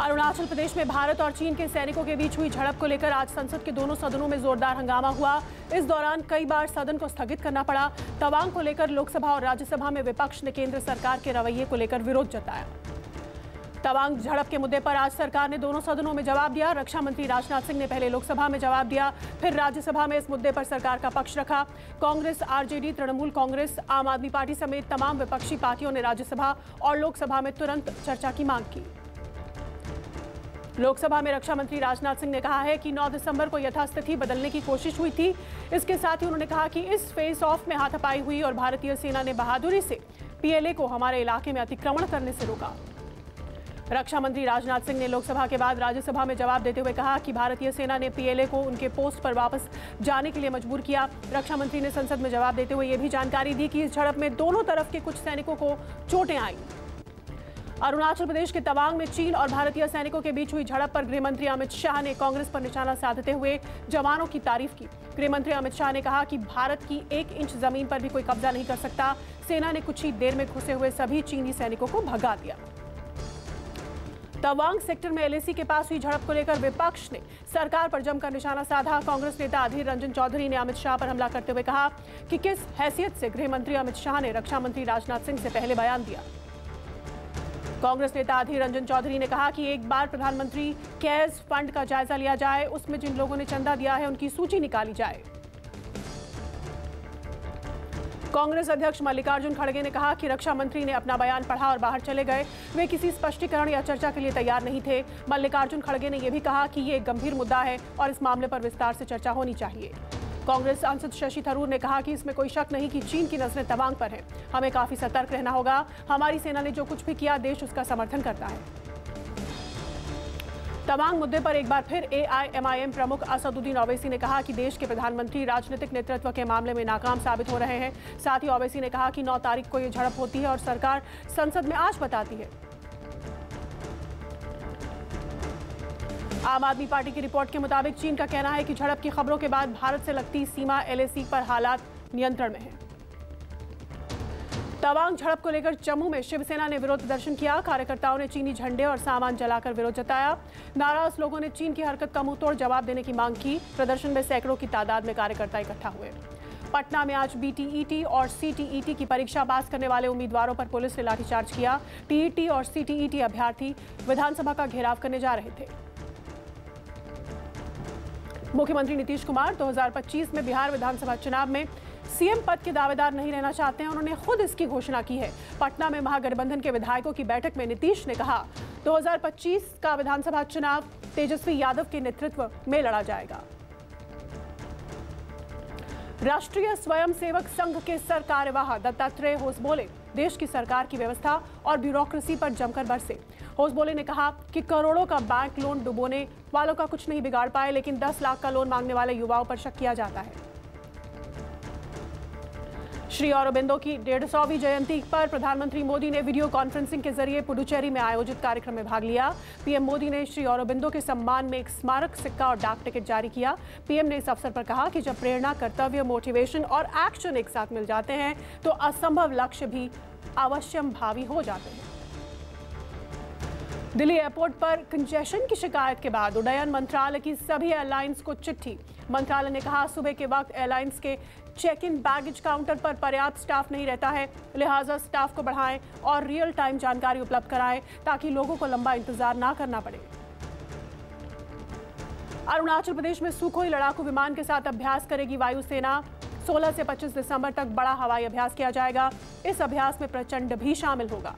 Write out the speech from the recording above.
अरुणाचल प्रदेश में भारत और चीन के सैनिकों के बीच हुई झड़प को लेकर आज संसद के दोनों सदनों में जोरदार हंगामा हुआ। इस दौरान कई बार सदन को स्थगित करना पड़ा। तवांग को लेकर लोकसभा और राज्यसभा में विपक्ष ने केंद्र सरकार के रवैये को लेकर विरोध जताया। तवांग झड़प के मुद्दे पर आज सरकार ने दोनों सदनों में जवाब दिया। रक्षा मंत्री राजनाथ सिंह ने पहले लोकसभा में जवाब दिया, फिर राज्यसभा में इस मुद्दे पर सरकार का पक्ष रखा। कांग्रेस, आरजेडी, तृणमूल कांग्रेस, आम आदमी पार्टी समेत तमाम विपक्षी पार्टियों ने राज्यसभा और लोकसभा में तुरंत चर्चा की मांग की। लोकसभा में रक्षा मंत्री राजनाथ सिंह ने कहा है कि 9 दिसंबर को यथास्थिति बदलने की कोशिश हुई थी। इसके साथ ही उन्होंने कहा कि इस फेस ऑफ में हाथापाई हुई और भारतीय सेना ने बहादुरी से पीएलए को हमारे इलाके में अतिक्रमण करने से रोका। रक्षा मंत्री राजनाथ सिंह ने लोकसभा के बाद राज्यसभा में जवाब देते हुए कहा कि भारतीय सेना ने पीएलए को उनके पोस्ट पर वापस जाने के लिए मजबूर किया। रक्षा मंत्री ने संसद में जवाब देते हुए यह भी जानकारी दी कि इस झड़प में दोनों तरफ के कुछ सैनिकों को चोटें आईं। अरुणाचल प्रदेश के तवांग में चीन और भारतीय सैनिकों के बीच हुई झड़प पर गृहमंत्री अमित शाह ने कांग्रेस पर निशाना साधते हुए जवानों की तारीफ की। गृहमंत्री अमित शाह ने कहा कि भारत की 1 इंच जमीन पर भी कोई कब्जा नहीं कर सकता। सेना ने कुछ ही देर में घुसे हुए सभी चीनी सैनिकों को भगा दिया। तवांग सेक्टर में एलएसी के पास हुई झड़प को लेकर विपक्ष ने सरकार पर जमकर निशाना साधा। कांग्रेस नेता अधीर रंजन चौधरी ने अमित शाह पर हमला करते हुए कहा कि किस हैसियत से गृहमंत्री अमित शाह ने रक्षा मंत्री राजनाथ सिंह से पहले बयान दिया। कांग्रेस नेता अधीर रंजन चौधरी ने कहा कि एक बार प्रधानमंत्री केयर्स फंड का जायजा लिया जाए, उसमें जिन लोगों ने चंदा दिया है उनकी सूची निकाली जाए। कांग्रेस अध्यक्ष मल्लिकार्जुन खड़गे ने कहा कि रक्षा मंत्री ने अपना बयान पढ़ा और बाहर चले गए। वे किसी स्पष्टीकरण या चर्चा के लिए तैयार नहीं थे। मल्लिकार्जुन खड़गे ने यह भी कहा कि ये एक गंभीर मुद्दा है और इस मामले पर विस्तार से चर्चा होनी चाहिए। कांग्रेस सांसद शशि थरूर ने कहा कि इसमें कोई शक नहीं कि चीन की नजरें तवांग पर हैं। हमें काफी सतर्क रहना होगा। हमारी सेना ने जो कुछ भी किया, देश उसका समर्थन करता है। तवांग मुद्दे पर एक बार फिर एआईएमआईएम प्रमुख असदुद्दीन ओवैसी ने कहा कि देश के प्रधानमंत्री राजनीतिक नेतृत्व के मामले में नाकाम साबित हो रहे हैं। साथ ही ओवैसी ने कहा कि 9 तारीख को ये झड़प होती है और सरकार संसद में आज बताती है। आम आदमी पार्टी की रिपोर्ट के मुताबिक चीन का कहना है कि झड़प की खबरों के बाद भारत से लगती सीमा एलएसी पर हालात नियंत्रण में हैं। तवांग झड़प को लेकर जम्मू में शिवसेना ने विरोध प्रदर्शन किया। कार्यकर्ताओं ने चीनी झंडे और सामान जलाकर विरोध जताया। नाराज लोगों ने चीन की हरकत का मुंहतोड़ जवाब देने की मांग की। प्रदर्शन में सैकड़ों की तादाद में कार्यकर्ता इकट्ठा हुए। पटना में आज बीटीईटी और सीटीईटी की परीक्षा पास करने वाले उम्मीदवारों पर पुलिस ने लाठीचार्ज किया। टीईटी और सीटीईटी अभ्यर्थी विधानसभा का घेराव करने जा रहे थे। मुख्यमंत्री नीतीश कुमार 2025 में बिहार विधानसभा चुनाव में सीएम पद के दावेदार नहीं रहना चाहते हैं। उन्होंने खुद इसकी घोषणा की है। पटना में महागठबंधन के विधायकों की बैठक में नीतीश ने कहा 2025 का विधानसभा चुनाव तेजस्वी यादव के नेतृत्व में लड़ा जाएगा। राष्ट्रीय स्वयंसेवक संघ के सर कार्यवाह दत्तात्रेय होसबोले देश की सरकार की व्यवस्था और ब्यूरोक्रेसी पर जमकर बरसे। होसबोले ने कहा कि करोड़ों का बैंक लोन डुबोने वालों का कुछ नहीं बिगाड़ पाए, लेकिन 10 लाख का लोन मांगने वाले युवाओं पर शक किया जाता है। श्री अरबिंदो की 150वीं जयंती पर प्रधानमंत्री मोदी ने वीडियो कॉन्फ्रेंसिंग के जरिए पुडुचेरी में आयोजित कार्यक्रम में भाग लिया। पीएम मोदी ने श्री अरबिंदो के सम्मान में एक स्मारक सिक्का और डाक टिकट जारी किया। पीएम ने इस अवसर पर कहा कि जब प्रेरणा, कर्तव्य, मोटिवेशन और एक्शन एक साथ मिल जाते हैं तो असंभव लक्ष्य भी अवश्यंभावी हो जाते हैं। दिल्ली एयरपोर्ट पर कंजेशन की शिकायत के बाद उड्डयन मंत्रालय की सभी एयरलाइंस को चिट्ठी। मंत्रालय ने कहा सुबह के वक्त एयरलाइंस के चेक इन बैगेज काउंटर पर पर्याप्त स्टाफ नहीं रहता है, लिहाजा स्टाफ को बढ़ाएं और रियल टाइम जानकारी उपलब्ध कराएं ताकि लोगों को लंबा इंतजार ना करना पड़े। अरुणाचल प्रदेश में सुखोई लड़ाकू विमान के साथ अभ्यास करेगी वायुसेना। 16 से 25 दिसंबर तक बड़ा हवाई अभ्यास किया जाएगा। इस अभ्यास में प्रचंड भी शामिल होगा।